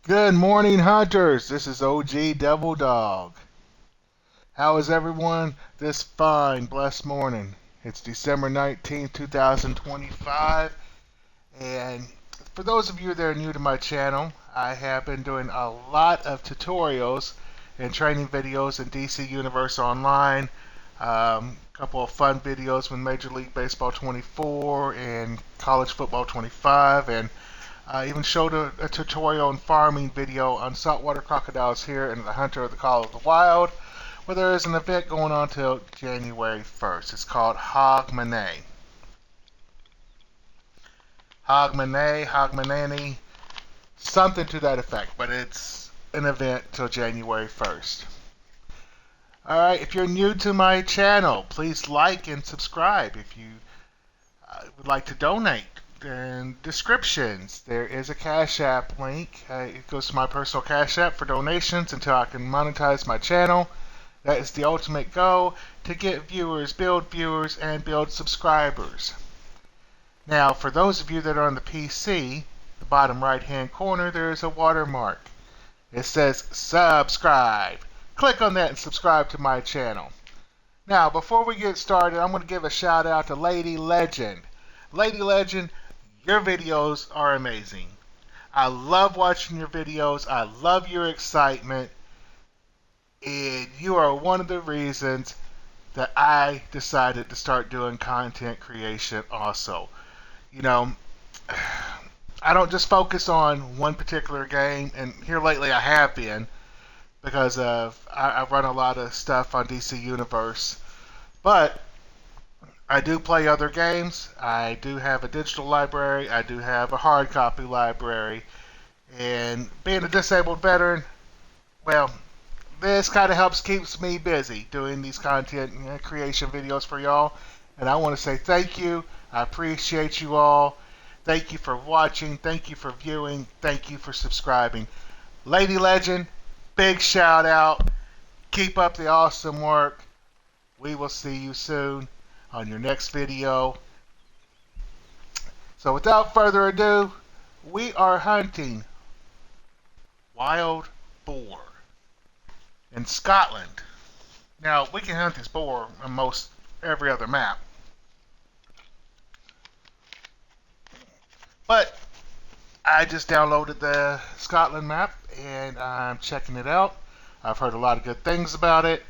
Good morning, hunters. This is OG Devil Dog. How is everyone this fine, blessed morning? It's December 19th, 2025. And for those of you that are new to my channel, I have been doing a lot of tutorials and training videos in DC Universe Online. A couple of fun videos with Major League Baseball 24 and College Football 25. And I even showed a tutorial and farming video on saltwater crocodiles here in the Hunter of the Call of the Wild, where there is an event going on till January 1st. It's called Hogamanay. Hogamanay, something to that effect, but it's an event till January 1st. Alright, if you're new to my channel, please like and subscribe. If you would like to donate, in descriptions there is a Cash App link. It goes to my personal Cash App for donations until I can monetize my channel. That is the ultimate goal, to get viewers, and build subscribers. Now, for those of you that are on the PC, the bottom right hand corner there is a watermark. It says subscribe. Click on that and subscribe to my channel. Now, before we get started, I'm going to give a shout out to Lady Legend. Lady Legend, your videos are amazing. I love watching your videos. I love your excitement. And you are one of the reasons that I decided to start doing content creation also. You know, I don't just focus on one particular game, and here lately I have been, because I run a lot of stuff on DC Universe. But I do play other games. I do have a digital library. I do have a hard copy library. And being a disabled veteran, well, this kind of helps keeps me busy doing these content creation videos for y'all. And I want to say thank you. I appreciate you all. Thank you for watching. Thank you for viewing. Thank you for subscribing. Lady Legend, big shout out. Keep up the awesome work. We will see you soon on your next video. So without further ado, we are hunting wild boar in Scotland. Now, we can hunt this boar on most every other map, but I just downloaded the Scotland map and I'm checking it out. I've heard a lot of good things about it.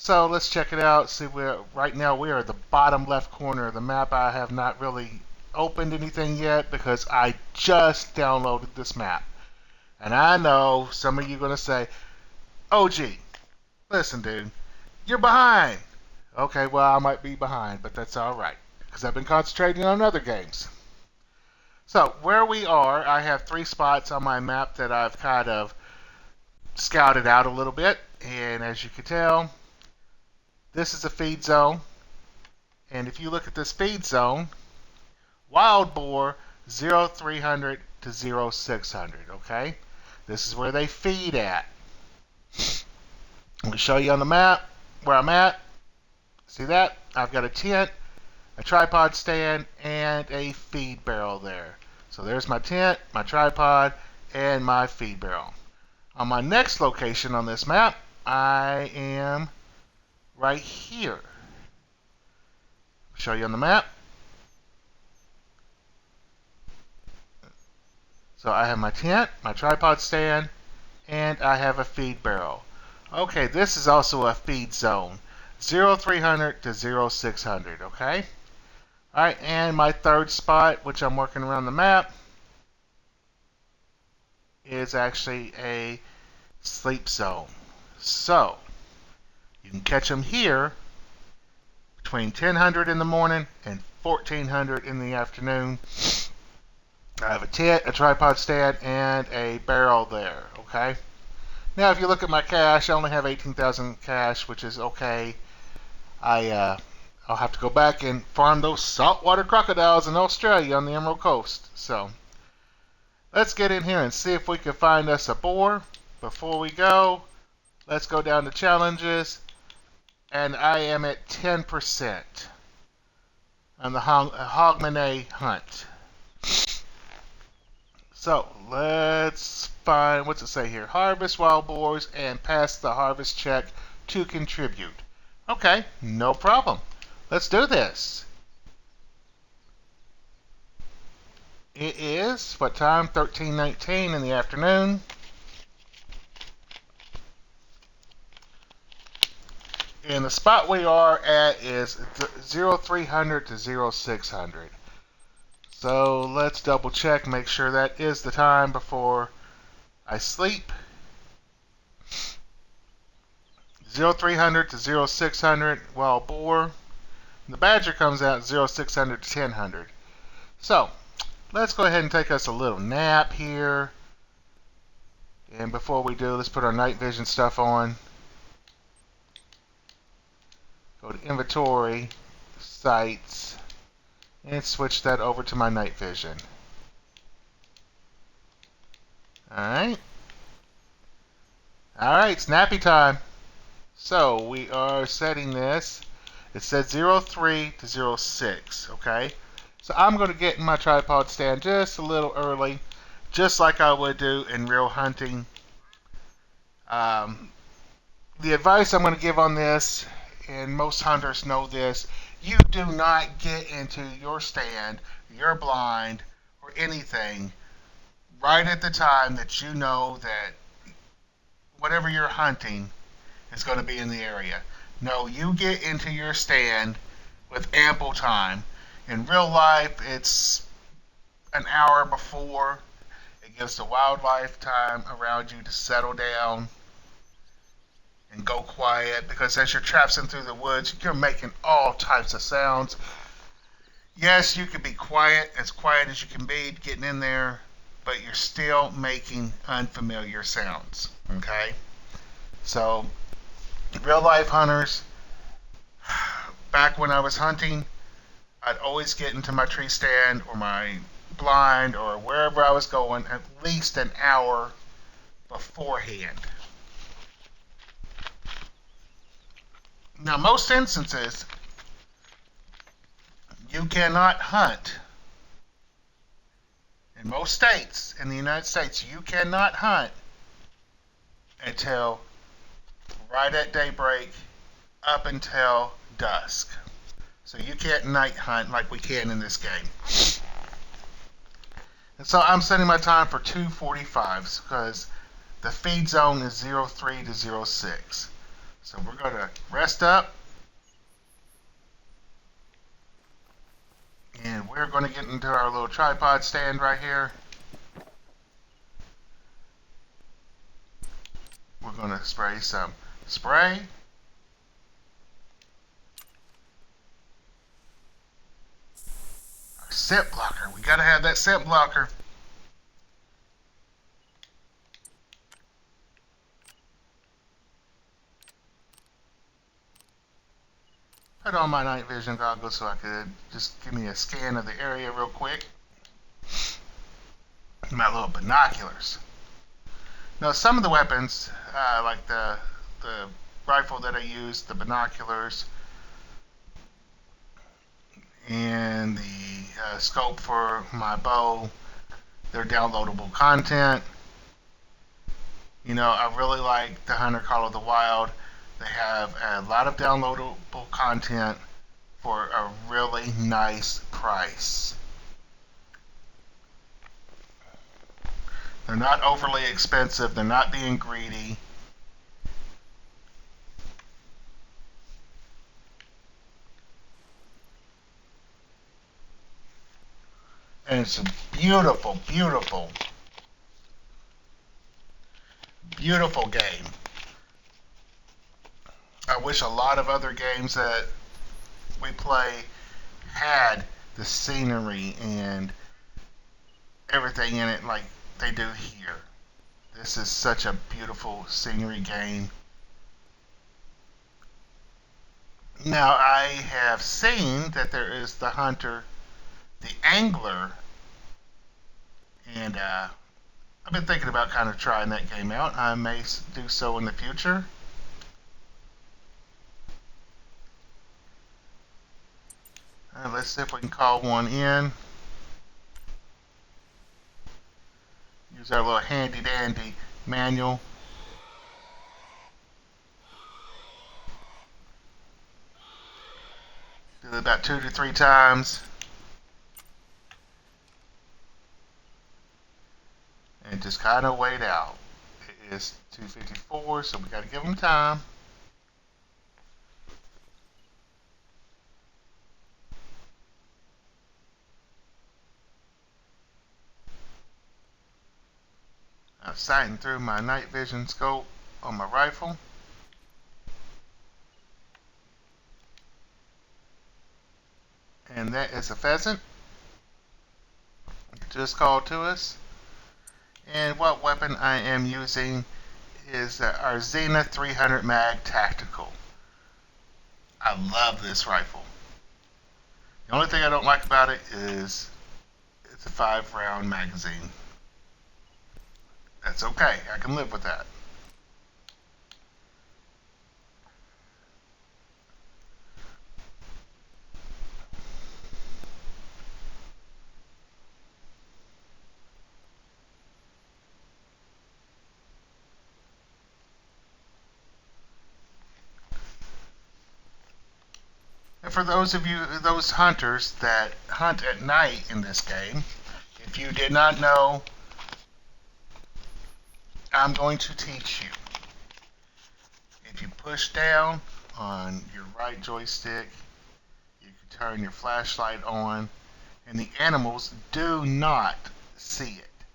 So let's check it out. See, right now we are at the bottom left corner of the map. I have not really opened anything yet because I just downloaded this map. And I know some of you are going to say, OG, listen dude, you're behind. Okay, well I might be behind, but that's alright, because I've been concentrating on other games. So where we are, I have 3 spots on my map that I've kind of scouted out a little bit. And as you can tell, this is a feed zone, and if you look at this feed zone, wild boar 0300 to 0600, okay? This is where they feed at. I'm going to show you on the map where I'm at. See that? I've got a tent, a tripod stand, and a feed barrel there. So there's my tent, my tripod, and my feed barrel. On my next location on this map, I am right here. Show you on the map. So I have my tent, my tripod stand, and I have a feed barrel. Okay, this is also a feed zone, 0300 to 0600, okay? Alright, and my third spot, which I'm working around the map, is actually a sleep zone. So, you can catch them here between 1000 in the morning and 1400 in the afternoon. I have a tent, a tripod stand, and a barrel there, okay? Now, if you look at my cash, I only have 18,000 cash, which is okay. I'll have to go back and farm those saltwater crocodiles in Australia on the Emerald Coast. So, let's get in here and see if we can find us a boar. Before we go, let's go down to challenges, and I am at 10% on the Hogamanay hunt. So let's find, what's it say here? Harvest wild boars and pass the harvest check to contribute. Okay, no problem. Let's do this. It is, what time? 13:19 in the afternoon. And the spot we are at is 0300 to 0600. So let's double check, make sure that is the time before I sleep. 0300 to 0600 wild boar. The badger comes out 0600 to 1000. So let's go ahead and take us a little nap here. And before we do, let's put our night vision stuff on. Go to inventory, sights, and switch that over to my night vision. Alright. Alright, snappy time. So we are setting this. It says 03 to 06, okay? So I'm going to get in my tripod stand just a little early, just like I would do in real hunting. The advice I'm going to give on this, and most hunters know this, you do not get into your stand, your blind, or anything right at the time that you know that whatever you're hunting is going to be in the area. No, you get into your stand with ample time. In real life, it's an hour before. It gives the wildlife time around you to settle down and go quiet, because as you're traipsing through the woods, you're making all types of sounds. Yes, you can be quiet as you can be, getting in there, but you're still making unfamiliar sounds. Okay? So, real life hunters, back when I was hunting, I'd always get into my tree stand or my blind or wherever I was going at least an hour beforehand. Now, most instances, you cannot hunt. In most states in the United States, you cannot hunt until right at daybreak up until dusk. So you can't night hunt like we can in this game. And so I'm setting my time for 2:45s because the feed zone is 03 to 06. So we're going to rest up, and we're going to get into our little tripod stand right here. We're going to spray some spray. Our scent blocker. We got to have that scent blocker. Put on my night vision goggles so I could just give me a scan of the area real quick. My little binoculars. Now, some of the weapons, like the rifle that I used, the binoculars, and the scope for my bow, they're downloadable content. You know, I really like the Hunter Call of the Wild. They have a lot of downloadable content for a really nice price. They're not overly expensive. They're not being greedy. And it's a beautiful, beautiful, beautiful game. I wish a lot of other games that we play had the scenery and everything in it like they do here. This is such a beautiful scenery game. Now, I have seen that there is the Hunter, the Angler, and I've been thinking about kind of trying that game out. I may do so in the future. Let's see if we can call one in. Use our little handy dandy manual. Do it about 2 to 3 times. And just kind of wait out. It is 2:54, so we got to give them time. I'm sighting through my night vision scope on my rifle. And that is a pheasant. Just called to us. And what weapon I am using is our Xena 300 Mag Tactical. I love this rifle. The only thing I don't like about it is it's a 5-round magazine. That's okay. I can live with that. And for those of you, those hunters that hunt at night in this game, if you did not know, I'm going to teach you. If you push down on your right joystick, you can turn your flashlight on, and the animals do not see it.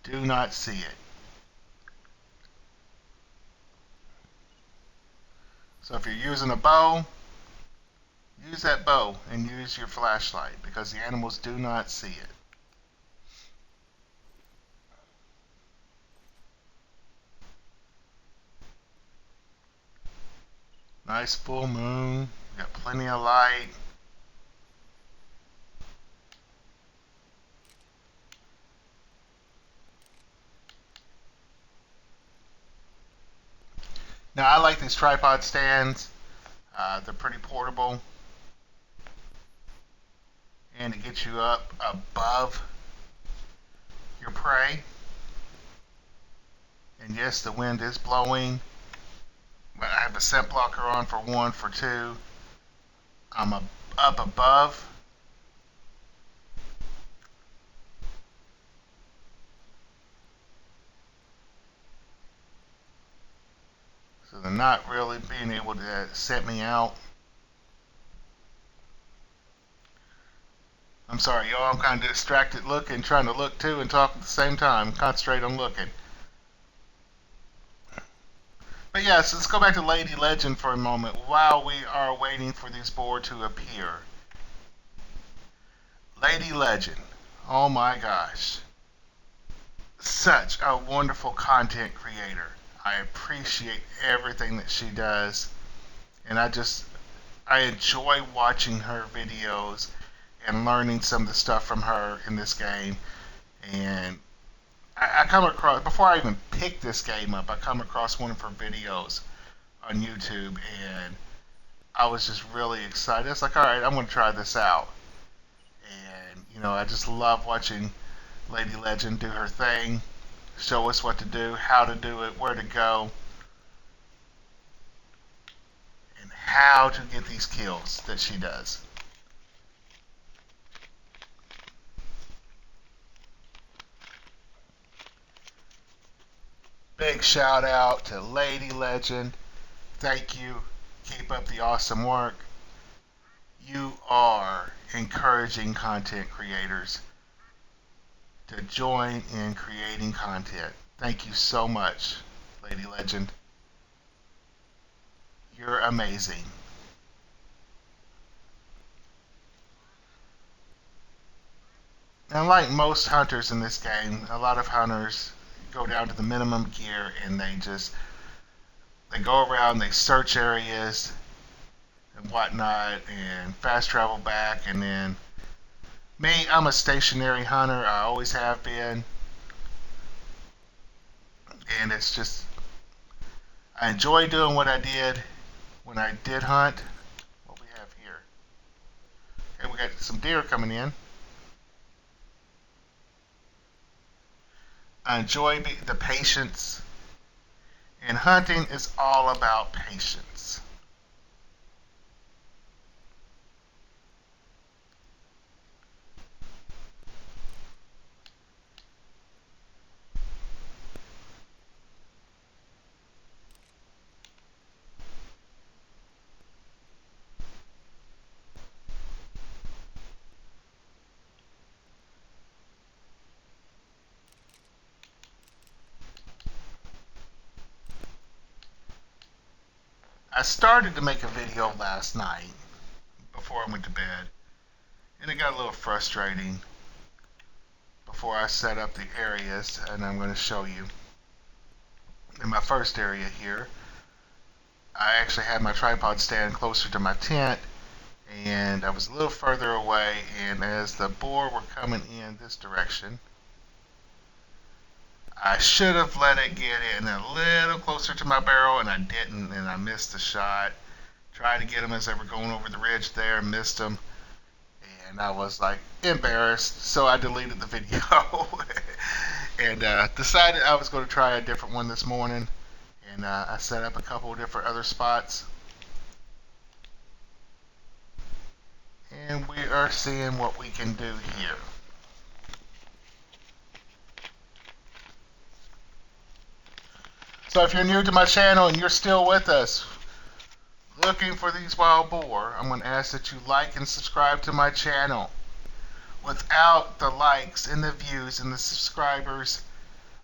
Do not see it. So if you're using a bow, use that bow and use your flashlight because the animals do not see it. Nice full moon. We got plenty of light. Now I like these tripod stands. They're pretty portable. And it gets you up above your prey. And yes, the wind is blowing. But I have a scent blocker on for 1, for 2. I'm up above. So they're not really being able to set me out. I'm sorry, y'all. I'm kind of distracted looking, trying to look too and talk at the same time. Concentrate on looking. But yes, let's go back to Lady Legend for a moment while we are waiting for these boar to appear. Lady Legend. Oh my gosh. Such a wonderful content creator. I appreciate everything that she does. And I enjoy watching her videos and learning some of the stuff from her in this game. And I come across, before I even picked this game up, I come across one of her videos on YouTube, and I was just really excited. It's like, all right, I'm going to try this out. And, I just love watching Lady Legend do her thing, show us what to do, how to do it, where to go, and how to get these kills that she does. Big shout out to Lady Legend. Thank you. Keep up the awesome work. You are encouraging content creators to join in creating content. Thank you so much, Lady Legend. You're amazing. And like most hunters in this game, a lot of hunters go down to the minimum gear and they go around, they search areas and whatnot, and fast travel back. And then me, I'm a stationary hunter. I always have been, and it's just I enjoy doing what I did when I did hunt. What we have here? Okay, we got some deer coming in. I enjoy the patience, and hunting is all about patience. I started to make a video last night before I went to bed, and it got a little frustrating before I set up the areas, and I'm going to show you. In my first area here, I actually had my tripod stand closer to my tent, and I was a little further away, and as the boar were coming in this direction, I should have let it get in a little closer to my barrel, and I didn't, and I missed the shot. Tried to get them as they were going over the ridge there, missed them, and I was like embarrassed, so I deleted the video and decided I was going to try a different one this morning, and I set up a couple of different other spots, and we are seeing what we can do here. So if you're new to my channel and you're still with us, looking for these wild boar, I'm going to ask that you like and subscribe to my channel. Without the likes and the views and the subscribers,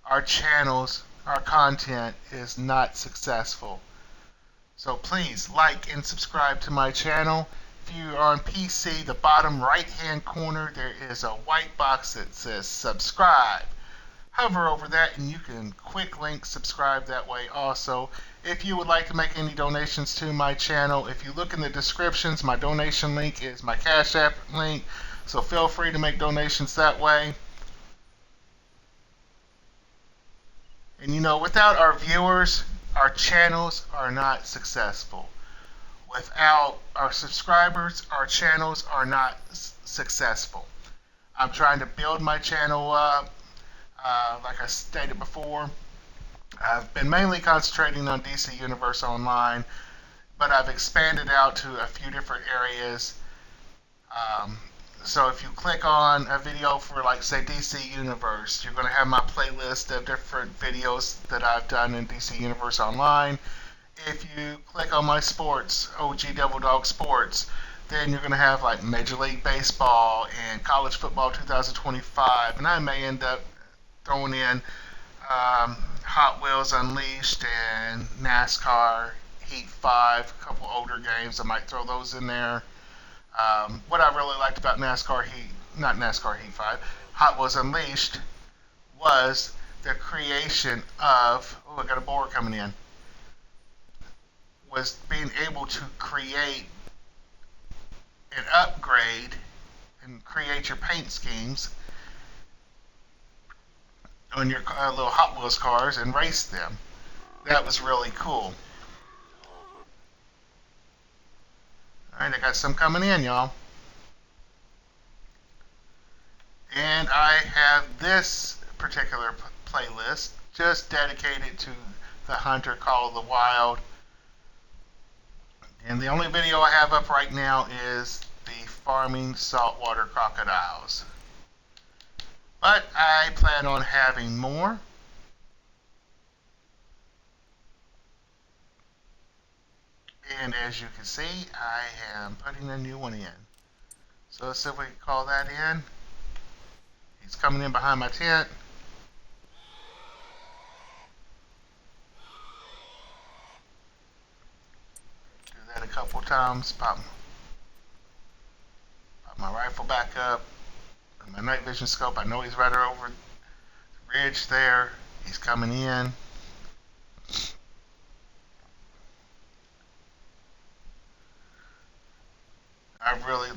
our channels, our content is not successful. So please like and subscribe to my channel. If you are on PC, the bottom right hand corner, there is a white box that says subscribe. Hover over that and you can quick link subscribe that way also. If you would like to make any donations to my channel, if you look in the descriptions, my donation link is my Cash App link. So feel free to make donations that way. And you know, without our viewers, our channels are not successful. Without our subscribers, our channels are not successful. I'm trying to build my channel up. Like I stated before, I've been mainly concentrating on DC Universe Online, but I've expanded out to a few different areas. So if you click on a video for, like, say, DC Universe, you're going to have my playlist of different videos that I've done in DC Universe Online. If you click on my sports, OG Devil Dog Sports, then you're going to have, like, Major League Baseball and College Football 2025, and I may end up throwing in Hot Wheels Unleashed and NASCAR Heat 5, a couple older games. I might throw those in there. What I really liked about not NASCAR Heat 5, Hot Wheels Unleashed, was the creation of, oh, I got a boar coming in, was being able to create and upgrade and create your paint schemes on your little Hot Wheels cars and race them. That was really cool. Alright, I got some coming in, y'all. And I have this particular playlist just dedicated to the hunter Call of the Wild. And the only video I have up right now is the farming saltwater crocodiles. But I plan on having more. And as you can see, I am putting a new one in. So let's see if we can call that in. He's coming in behind my tent. Do that a couple times. Pop my rifle back up. My night vision scope, I know he's right over the ridge there. He's coming in. I really...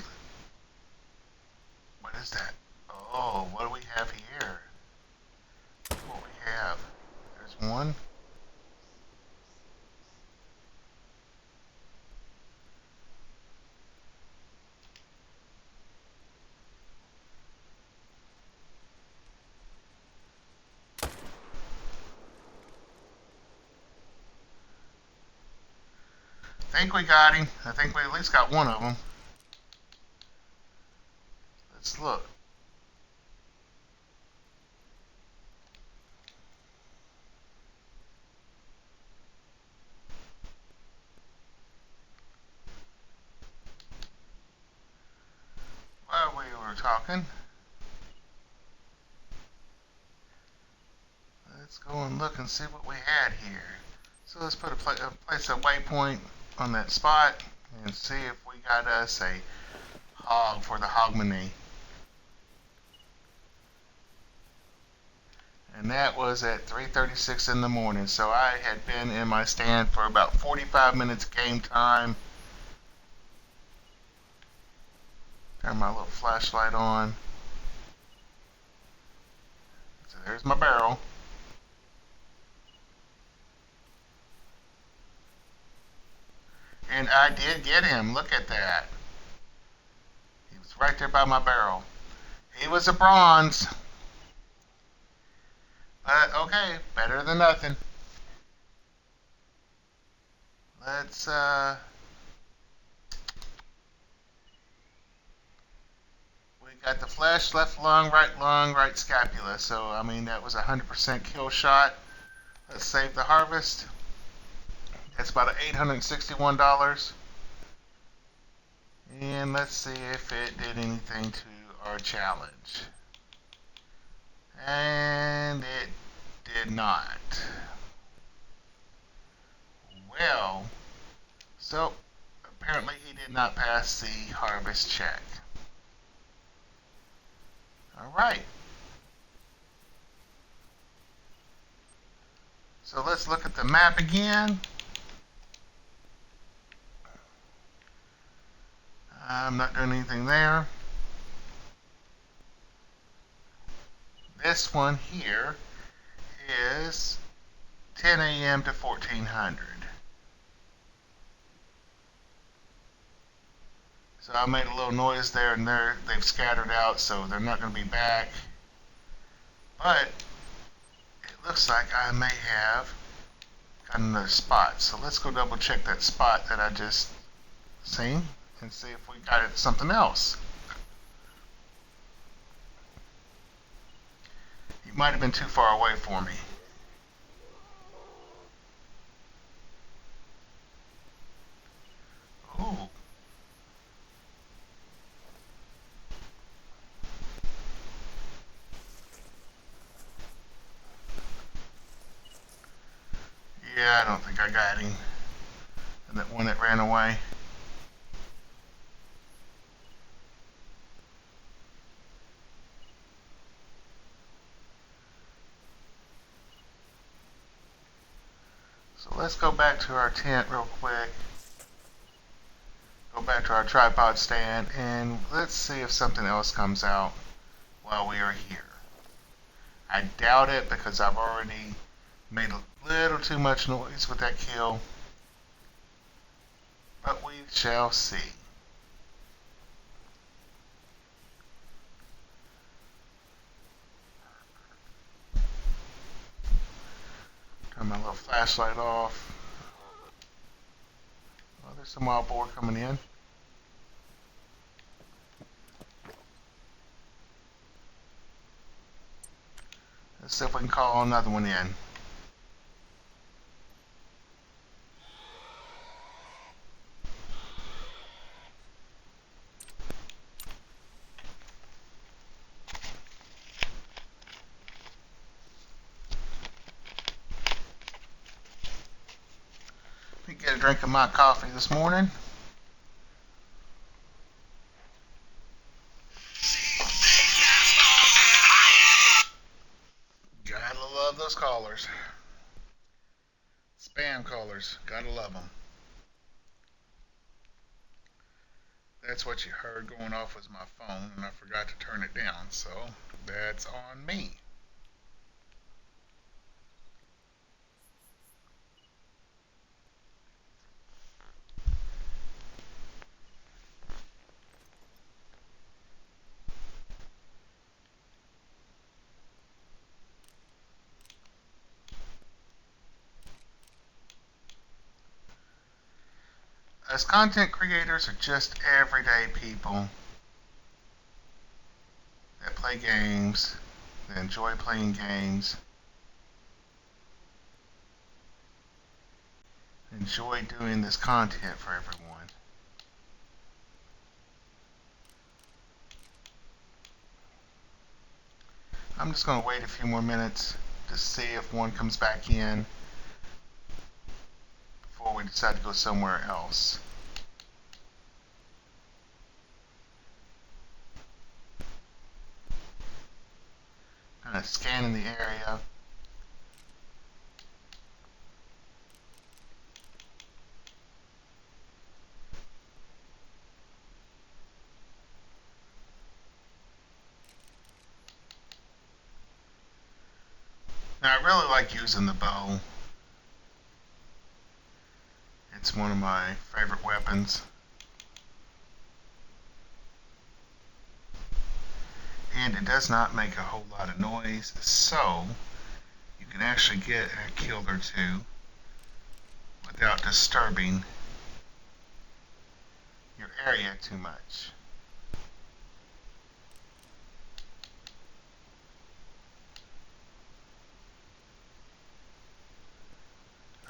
What is that? Oh, what do we have here? What we have? There's one. think we got him. I think we at least got one of them. Let's look. While we were talking, let's go and look and see what we had here. So let's put place a waypoint on that spot and see if we got us a hog for the Hogamanay. And that was at 3:36 in the morning. So I had been in my stand for about 45 minutes game time. Turn my little flashlight on. So there's my barrel. And I did get him. Look at that. He was right there by my barrel. He was a bronze. But okay, better than nothing. Let's we got the flesh, left lung, right scapula. So I mean that was a 100% kill shot. Let's save the harvest. That's about $861. And let's see if it did anything to our challenge. And it did not. Well, so apparently he did not pass the harvest check. All right. So let's look at the map again. I'm not doing anything there. This one here is 10 a.m. to 1400. So I made a little noise there, and they've scattered out, so they're not going to be back. But it looks like I may have got another spot. So let's go double check that spot that I just seen and see if we got it something else. You might have been too far away for me. Ooh. Yeah, I don't think I got him. And that one that ran away. So let's go back to our tent real quick. Go back to our tripod stand and let's see if something else comes out while we are here. I doubt it because I've already made a little too much noise with that kill. But we shall see. Turn my little flashlight off. Oh, there's some wild boar coming in. Let's see if we can call another one in. Let me get a drink of my coffee this morning. Gotta love those callers. Spam callers. Gotta love them. That's what you heard going off was my phone, and I forgot to turn it down, so that's on me. As content creators are just everyday people that play games, that enjoy playing games, enjoy doing this content for everyone. I'm just going to wait a few more minutes to see if one comes back in before we decide to go somewhere else. Kind of scanning the area. Now I really like using the bow. It's one of my favorite weapons. And it does not make a whole lot of noise, so you can actually get a kill or two without disturbing your area too much.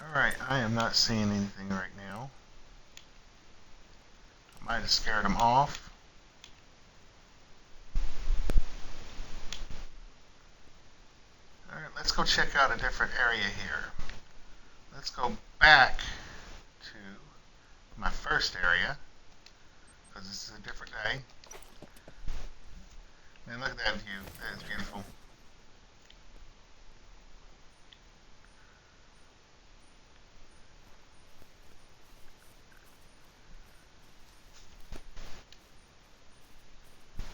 Alright, I am not seeing anything right now. I might have scared them off. Alright, let's go check out a different area here. Let's go back to my first area, because this is a different day. Man, look at that view. That is beautiful.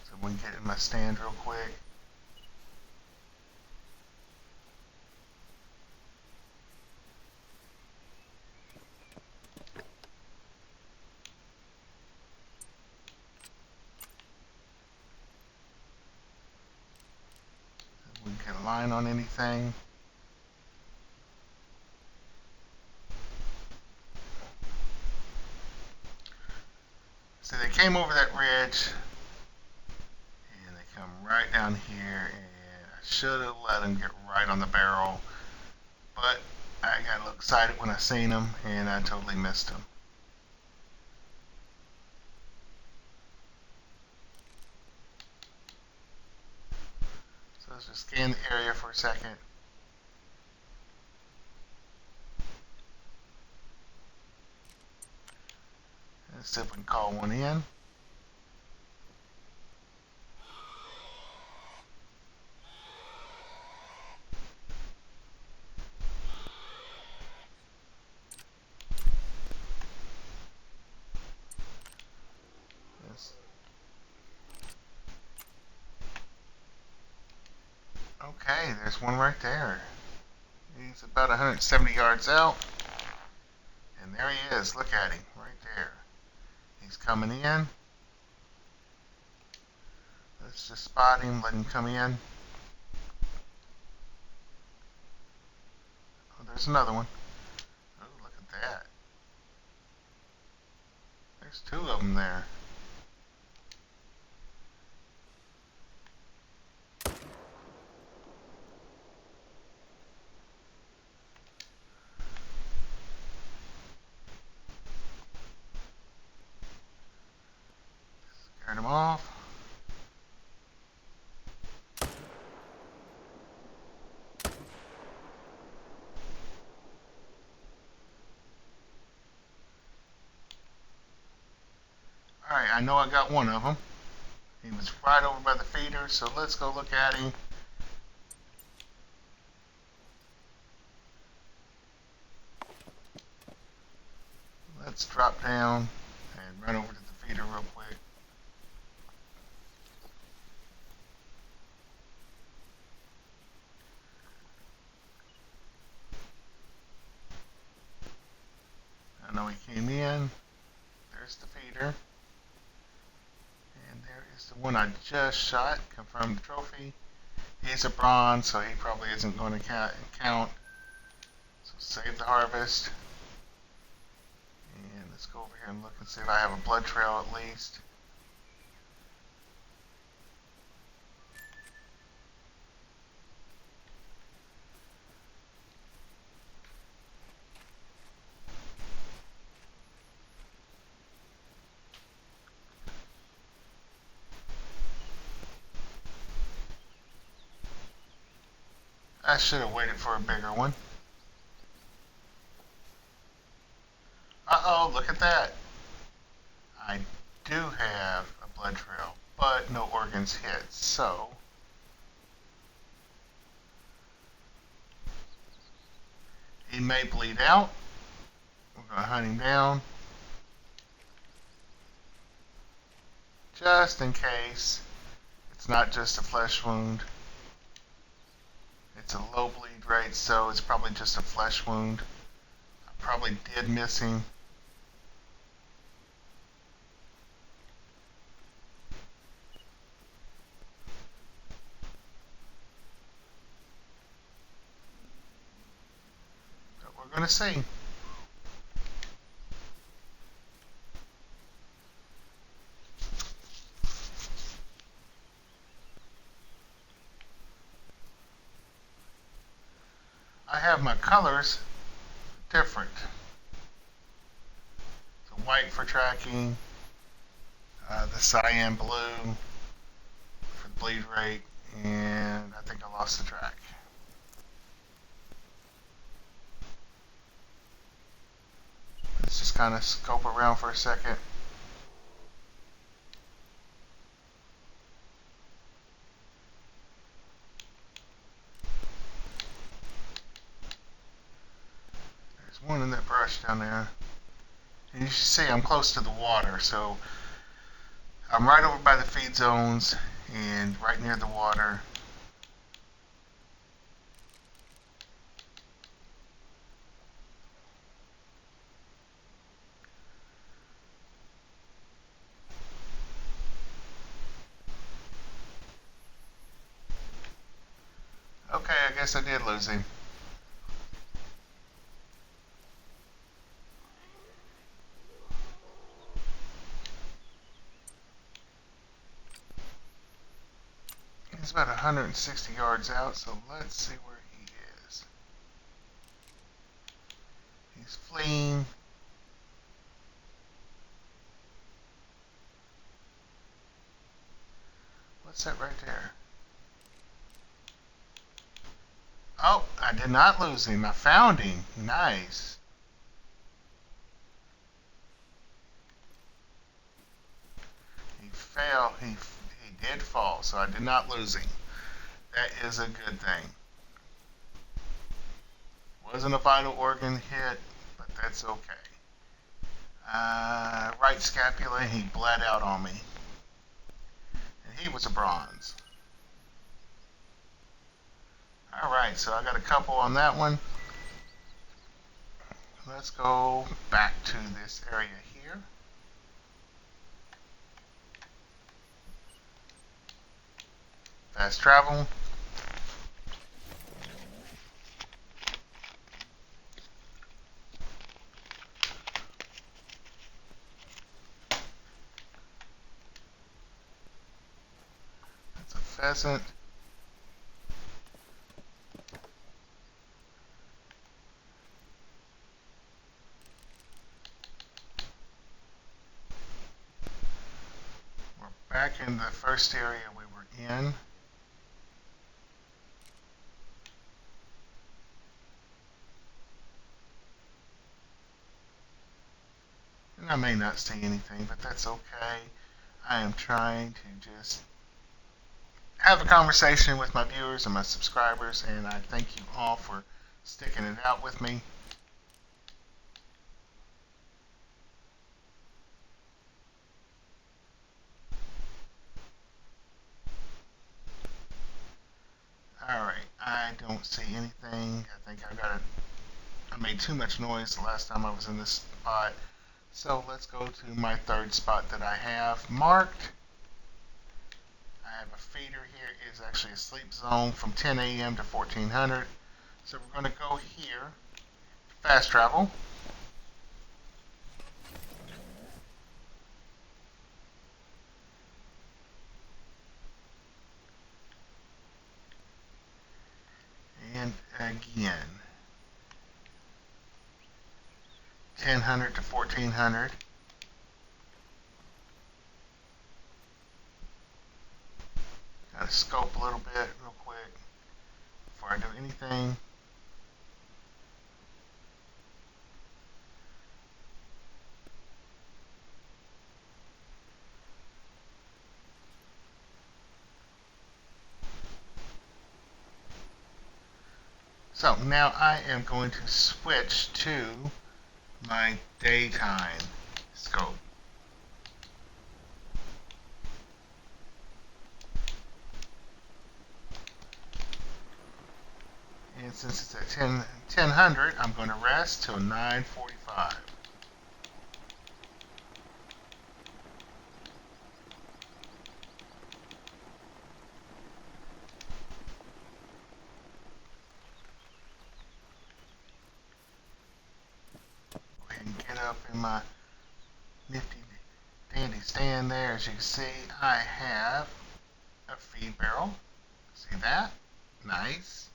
So we can get in my stand real quick. We can get a line on anything. So they came over that ridge, and they come right down here, and I should have let them get right on the barrel, but I got a little excited when I seen them, and I totally missed them. So let's just scan the area for a second. Let's see if we can call one in. Yes. Okay, there's one right there. He's about 170 yards out. And there he is. Look at him right there. He's coming in. Let's just spot him, let him come in. Oh, there's another one. Oh, look at that. There's two of them there. Scared him off. Alright, I know I got one of them. He was right over by the feeder, so let's go look at him. Let's drop down and run over to the feeder real quick. I know he came in. There's the feeder. And there is the one I just shot. Confirmed the trophy. He's a bronze, so he probably isn't going to count. So save the harvest. And let's go go over here and look and see if I have a blood trail at least. I should have waited for a bigger one. Uh-oh, look at that. I do have a blood trail, but no organs hit, so he may bleed out. We're going to hunt him down, just in case it's not just a flesh wound. It's a low bleed rate, so it's probably just a flesh wound. I probably did miss him. But we're going to see. I have my colors different. The white for tracking, the cyan blue for the bleed rate, and I think I lost the track. Let's just kind of scope around for a second. There's one in that brush down there. And you should see I'm close to the water, so I'm right over by the feed zones and right near the water. Okay, I guess I did lose him. He's about 160 yards out, so let's see where he is. He's fleeing. What's that right there? Oh, I did not lose him. I found him. Nice. He fell. He did fall, so I did not lose him. That is a good thing. Wasn't a vital organ hit, but that's okay. Right scapula, he bled out on me. And he was a bronze. Alright, so I got a couple on that one. Let's go back to this area here. Fast travel. That's a pheasant. We're back in the first area we were in. And I may not see anything, but that's okay. I am trying to just have a conversation with my viewers and my subscribers, and I thank you all for sticking it out with me. Alright, I don't see anything. I think I made too much noise the last time I was in this spot. So let's go to my third spot that I have marked. I have a feeder here. It is actually a sleep zone from 10 a.m. to 1400. So we're going to go here, fast travel. 1000 to 1400. Gotta scope a little bit real quick before I do anything. So now I am going to switch to my daytime scope. And since it's at 1000, I'm going to rest till 9:45. Go ahead and get up in my nifty dandy stand there. As you can see, I have a feed barrel. See that? Nice.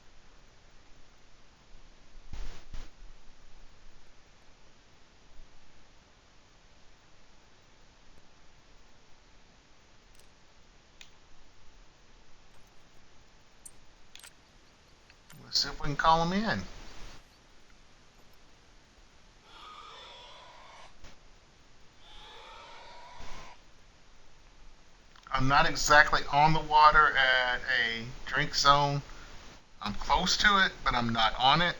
Let's see if we can call them in. I'm not exactly on the water at a drink zone. I'm close to it, but I'm not on it.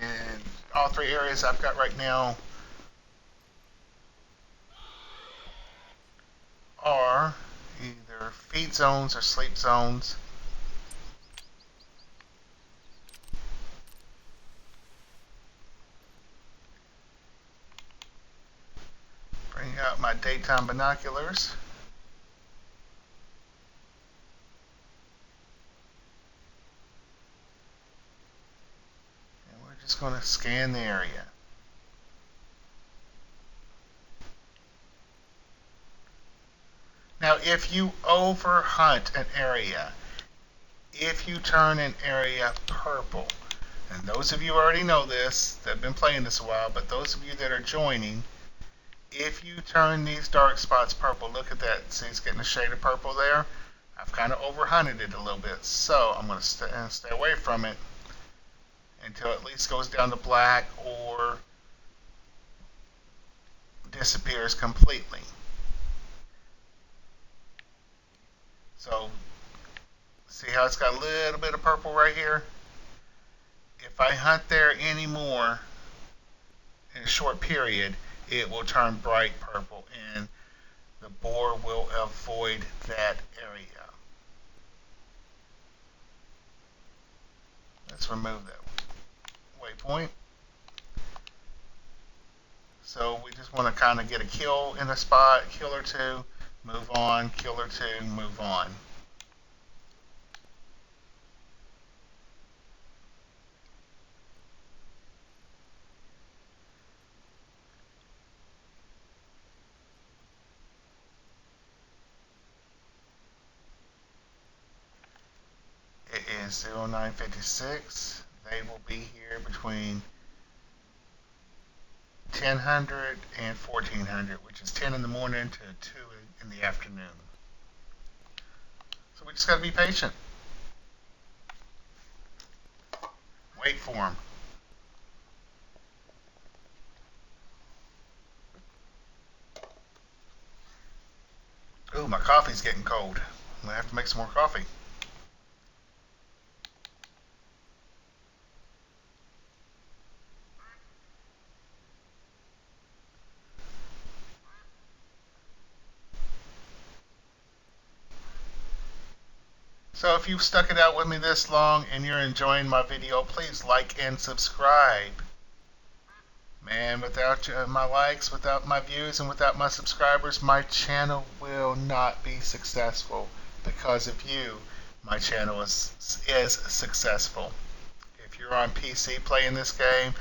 And all three areas I've got right now are either feed zones or sleep zones. Bring out my daytime binoculars. And we're just going to scan the area. Now, if you overhunt an area, if you turn an area purple, and those of you already know this that have been playing this a while, but those of you that are joining, if you turn these dark spots purple, look at that. See, it's getting a shade of purple there. I've kind of overhunted it a little bit, so I'm going to stay away from it until it at least goes down to black or disappears completely. So, see how it's got a little bit of purple right here? If I hunt there anymore in a short period, it will turn bright purple and the boar will avoid that area. Let's remove that waypoint. So we just want to kind of get a kill in a spot, kill or two, move on, kill or two, move on. It is 0956. They will be here between 1000 and 1400, which is 10 in the morning to 2 in the afternoon. So we just got to be patient. Wait for them. Ooh, my coffee's getting cold. I'm going to have to make some more coffee. So if you've stuck it out with me this long and you're enjoying my video, please like and subscribe. Man, without my likes, without my views, and without my subscribers, my channel will not be successful. Because of you, my channel is successful. If you're on PC playing this game,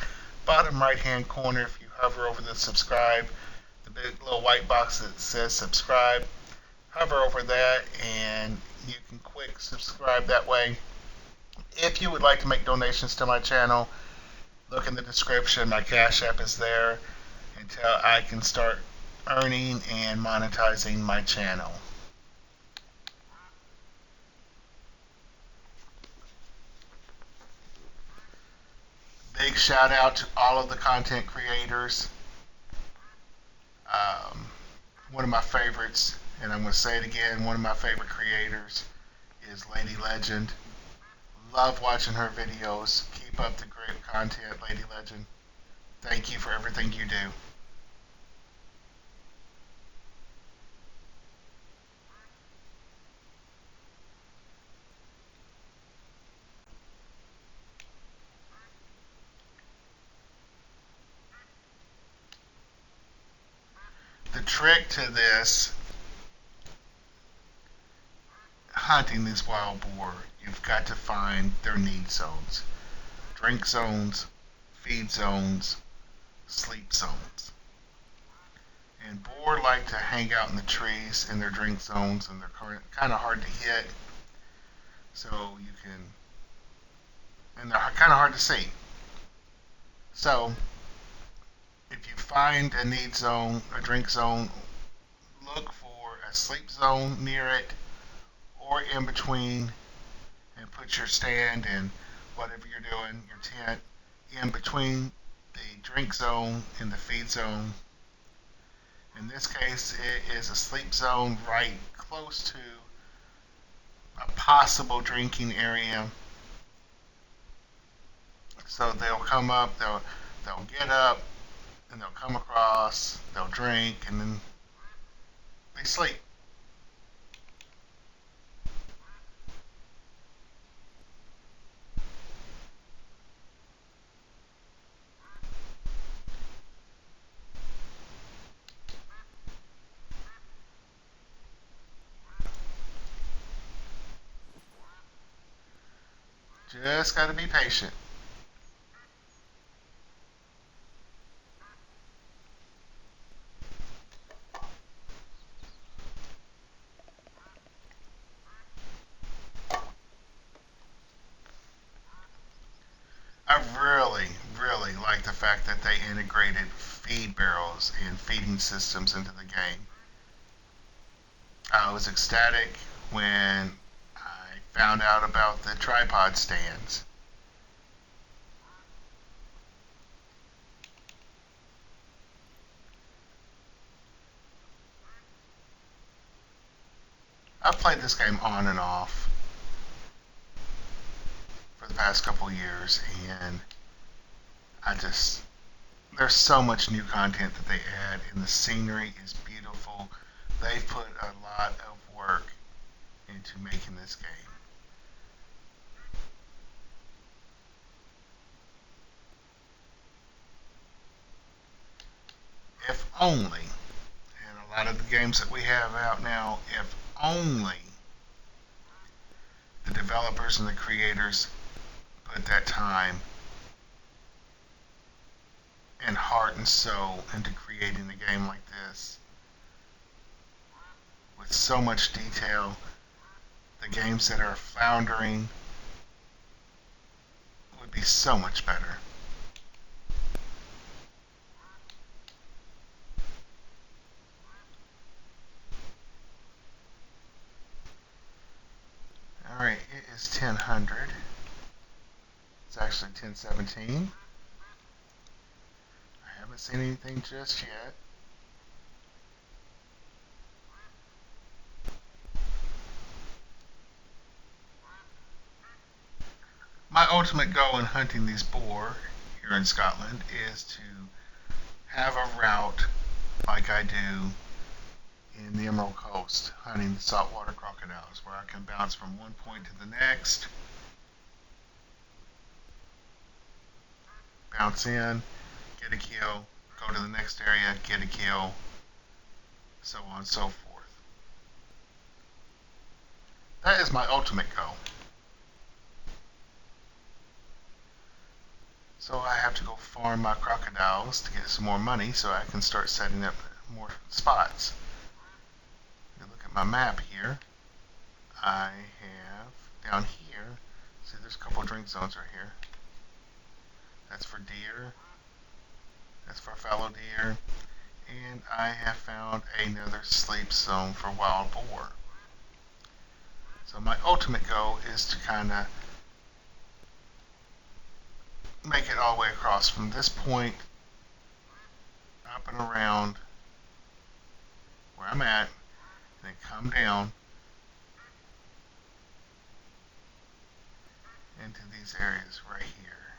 bottom right hand corner, if you hover over the subscribe, the big little white box that says subscribe, hover over that and you can quick subscribe that way. If you would like to make donations to my channel, Look in the description. My Cash App is there until I can start earning and monetizing my channel. Big shout out to all of the content creators. Um, one of my favorites, and I'm going to say it again, one of my favorite creators is Lady Legend. Love watching her videos. Keep up the great content, Lady Legend. Thank you for everything you do. The trick to this, hunting these wild boar, you've got to find their need zones. Drink zones, feed zones, sleep zones. And boar like to hang out in the trees in their drink zones, and they're kind of hard to hit. So you can, and they're kind of hard to see. So if you find a need zone, a drink zone, look for a sleep zone near it or in between, and put your stand and whatever you're doing, your tent, in between the drink zone and the feed zone. In this case, it is a sleep zone right close to a possible drinking area. So they'll come up, they'll get up, and they'll come across, they'll drink, and then they sleep. Just got to be patient. I really like the fact that they integrated feed barrels and feeding systems into the game. I was ecstatic when I found out about the tripod stands. I've played this game on and off for the past couple of years, and I just there's so much new content that they add, and the scenery is beautiful. They've put a lot of work into making this game. If only, and a lot of the games that we have out now, if only the developers and the creators put that time and heart and soul into creating a game like this with so much detail. The games that are floundering would be so much better. Alright, it is 1000. It's actually 1017. I haven't seen anything just yet. My ultimate goal in hunting these boar here in Scotland is to have a route like I do in the Emerald Coast, hunting the saltwater crocodiles, where I can bounce from one point to the next, bounce in, get a kill, go to the next area, get a kill, so on and so forth. That is my ultimate goal. So I have to go farm my crocodiles to get some more money so I can start setting up more spots. You look at my map here. I have down here, see there's a couple of drink zones right here. That's for deer. That's for fallow deer. And I have found another sleep zone for wild boar. So my ultimate goal is to kind of make it all the way across from this point up and around where I'm at, and then come down into these areas right here.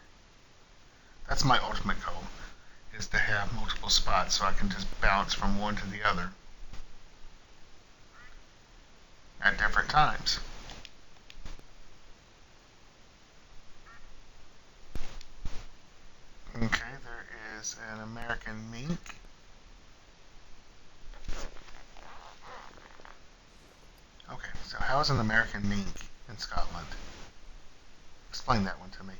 That's my ultimate goal, is to have multiple spots so I can just bounce from one to the other at different times. Okay, there is an American mink. Okay, so how is an American mink in Scotland? Explain that one to me.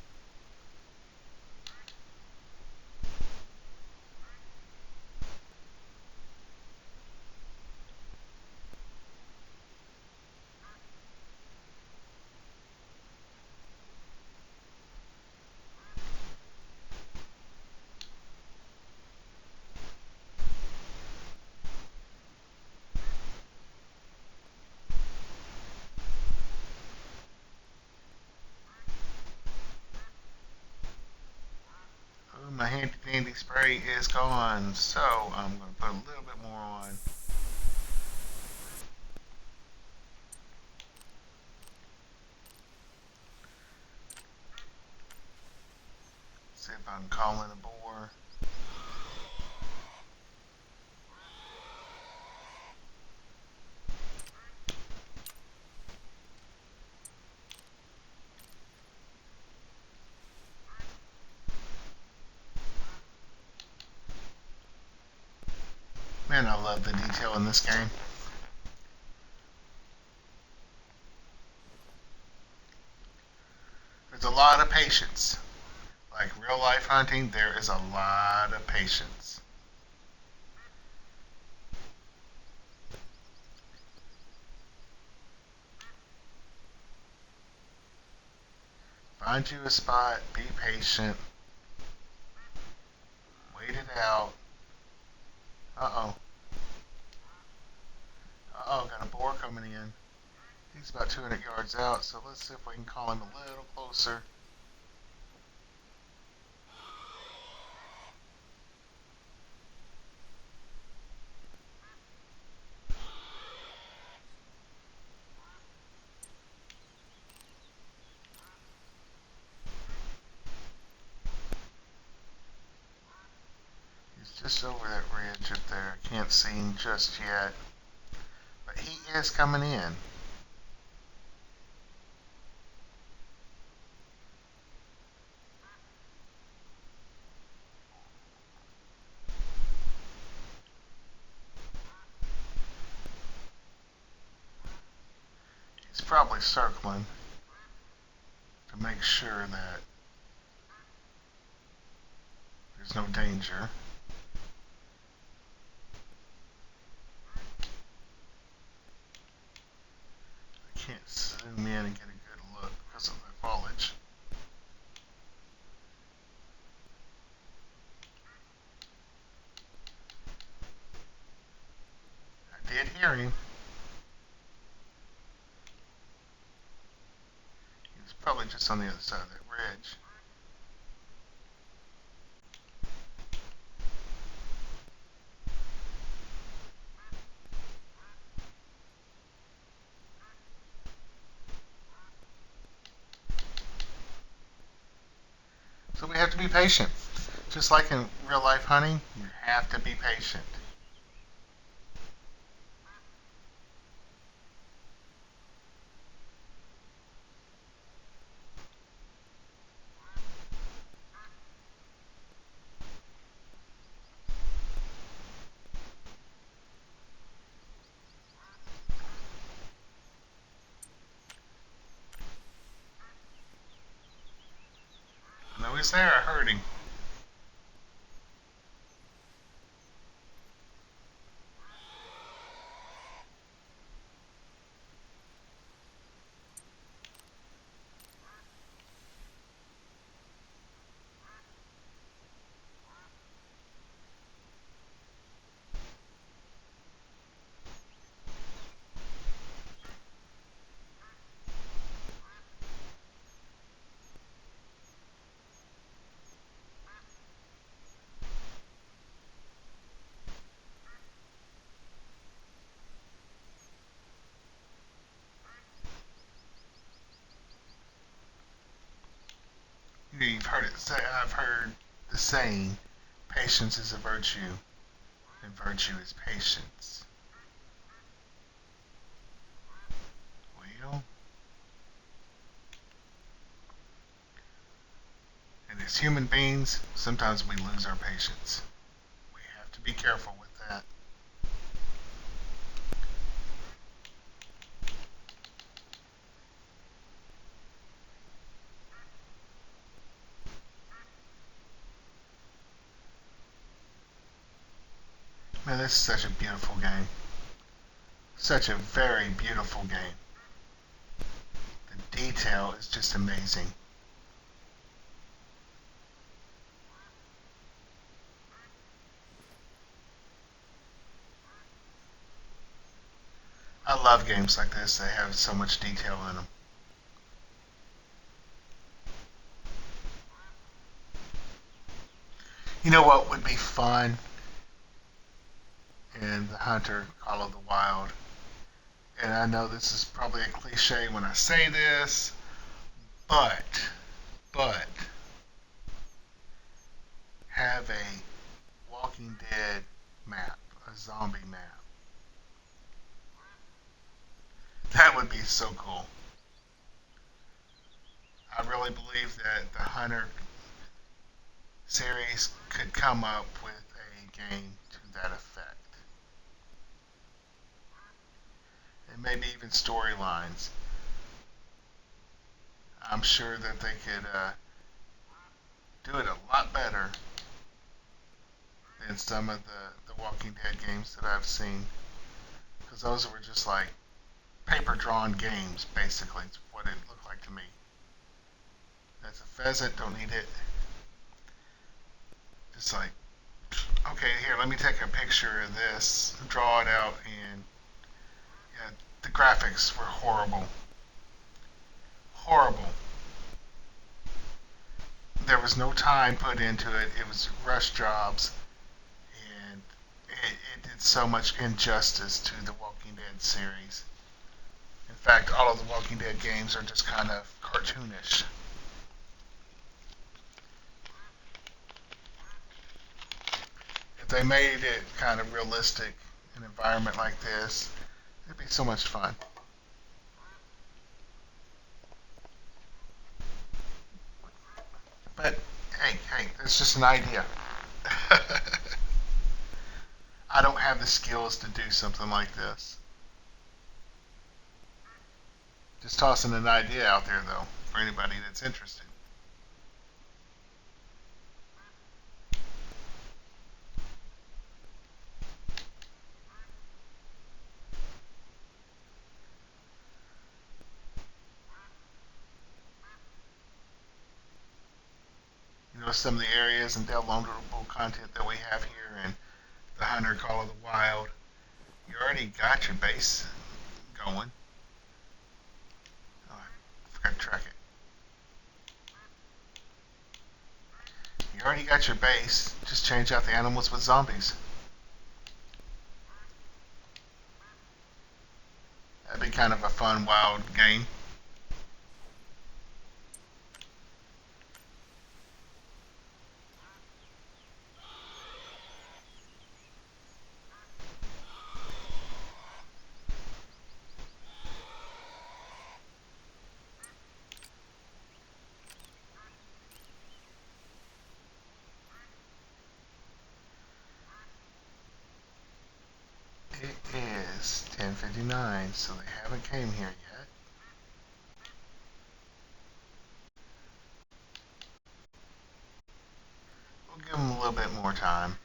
Oh, my handy dandy spray is gone, so I'm going to put a little bit more on. See if I can call in a boar. Man, I love the detail in this game. There's a lot of patience. Like real life hunting, there is a lot of patience. Find you a spot, be patient, wait it out. Uh oh. Uh oh, got a boar coming in. He's about 200 yards out, so let's see if we can call him a little closer. He's just over that ridge up there. Can't see him just yet. But he is coming in. He's probably circling to make sure that there's no danger. I can't zoom in and get a good look because of the foliage. I did hear him. He was probably just on the other side of that ridge. So we have to be patient. Just like in real life hunting, you have to be patient. I know he's there. I heard him. You've heard it say. I've heard the saying, "Patience is a virtue, and virtue is patience." Well, and as human beings, sometimes we lose our patience. We have to be careful with that. Man, this is such a beautiful game. Such a very beautiful game. The detail is just amazing. I love games like this. They have so much detail in them. You know what would be fun in The Hunter, Call of the Wild? And I know this is probably a cliche when I say this, but have a Walking Dead map, a zombie map. That would be so cool. I really believe that the Hunter series could come up with a game to that effect. And maybe even storylines. I'm sure that they could do it a lot better than some of the Walking Dead games that I've seen. Because those were just like paper drawn games, basically. It's what it looked like to me. That's a pheasant, don't need it. Just like, okay, here, let me take a picture of this, draw it out, and yeah, the graphics were horrible. Horrible. There was no time put into it. It was rush jobs, and it did so much injustice to the Walking Dead series. In fact, all of the Walking Dead games are just kind of cartoonish. If they made it kind of realistic, an environment like this, it'd be so much fun. But hey, it's just an idea. I don't have the skills to do something like this. Just tossing an idea out there, though, for anybody that's interested. You know, some of the areas and downloadable content that we have here in the Hunter Call of the Wild, you already got your base going. Oh, I forgot to track it. You already got your base. Just change out the animals with zombies. That'd be kind of a fun, wild game. It is 10:59, so they haven't came here yet. We'll give them a little bit more time.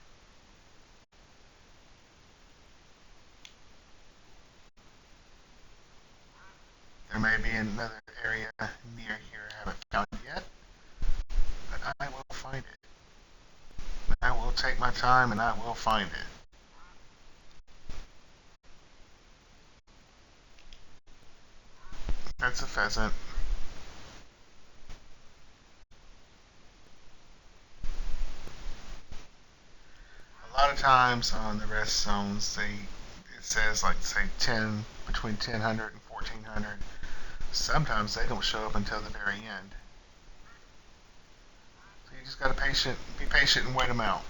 There may be another area near here I haven't found yet, but I will find it. I will take my time and I will find it. That's a pheasant. A lot of times on the rest zones, it says like say 10 between 1000 and 1400. Sometimes they don't show up until the very end. just gotta be patient and wait them out.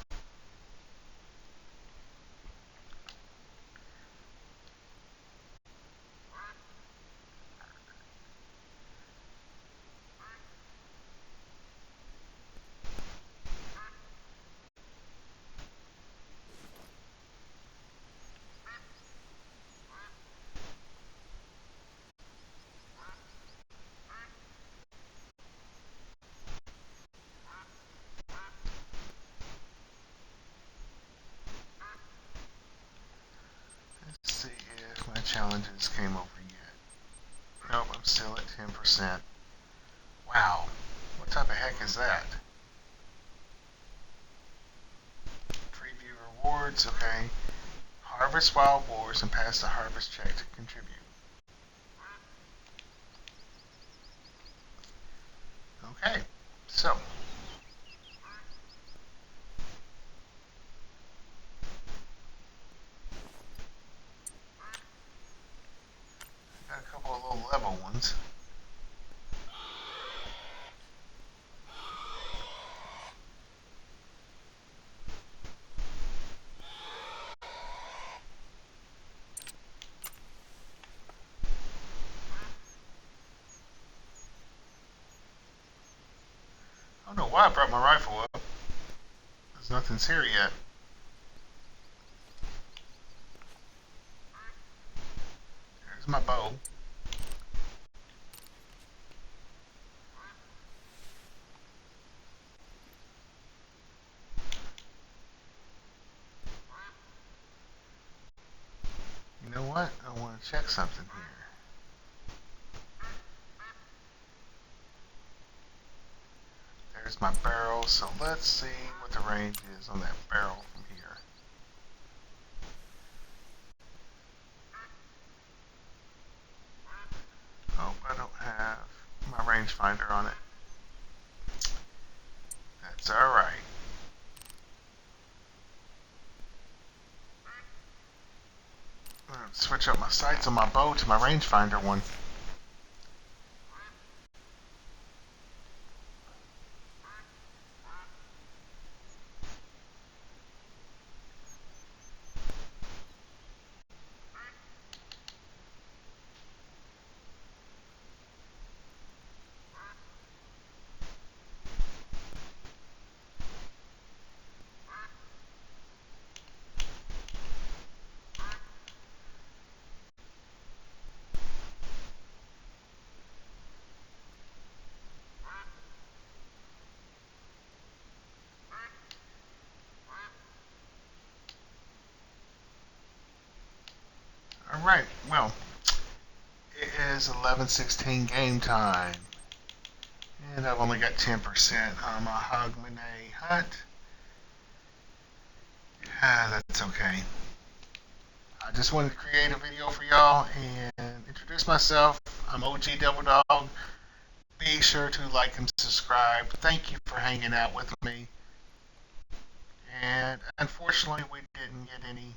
Let's see if my challenges came over yet. Nope, I'm still at 10%. Wow, what type of heck is that? Preview rewards, okay. Harvest wild boars and pass the harvest check to contribute. Okay, so got a couple of low level ones. I don't know why I brought my rifle up. There's nothing's here yet. There's my bow. You know what? I want to check something here. There's my barrel, so let's see what the range is on that barrel from here. Oh, I don't have my rangefinder on it. That's alright. I'm going to switch up my sights on my bow to my rangefinder one. Alright, well, it is 11:16 game time. And I've only got 10% on my Hogamanay hunt. That's okay. I just wanted to create a video for y'all and introduce myself. I'm OG Double Dog. Be sure to like and subscribe. Thank you for hanging out with me. And unfortunately, we didn't get any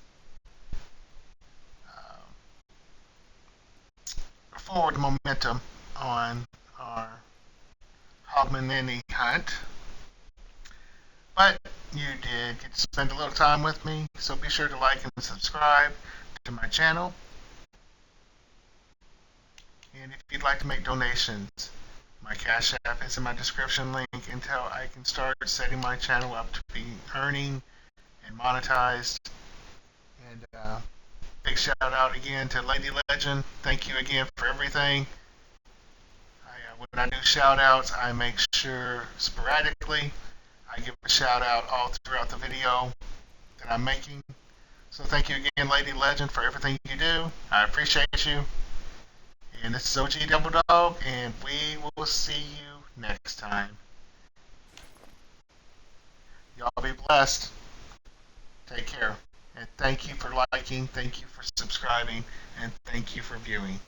forward momentum on our Hogamanay hunt. But you did get to spend a little time with me, so be sure to like and subscribe to my channel. And if you'd like to make donations, my Cash App is in my description link until I can start setting my channel up to be earning and monetized. And big shout out again to Lady Legend. Thank you again for everything. When I do shout outs, I make sure sporadically I give a shout out all throughout the video that I'm making. So thank you again, Lady Legend, for everything you do. I appreciate you. And this is OG Double Dog, and we will see you next time. Y'all be blessed. Take care. And thank you for liking, thank you for subscribing, and thank you for viewing.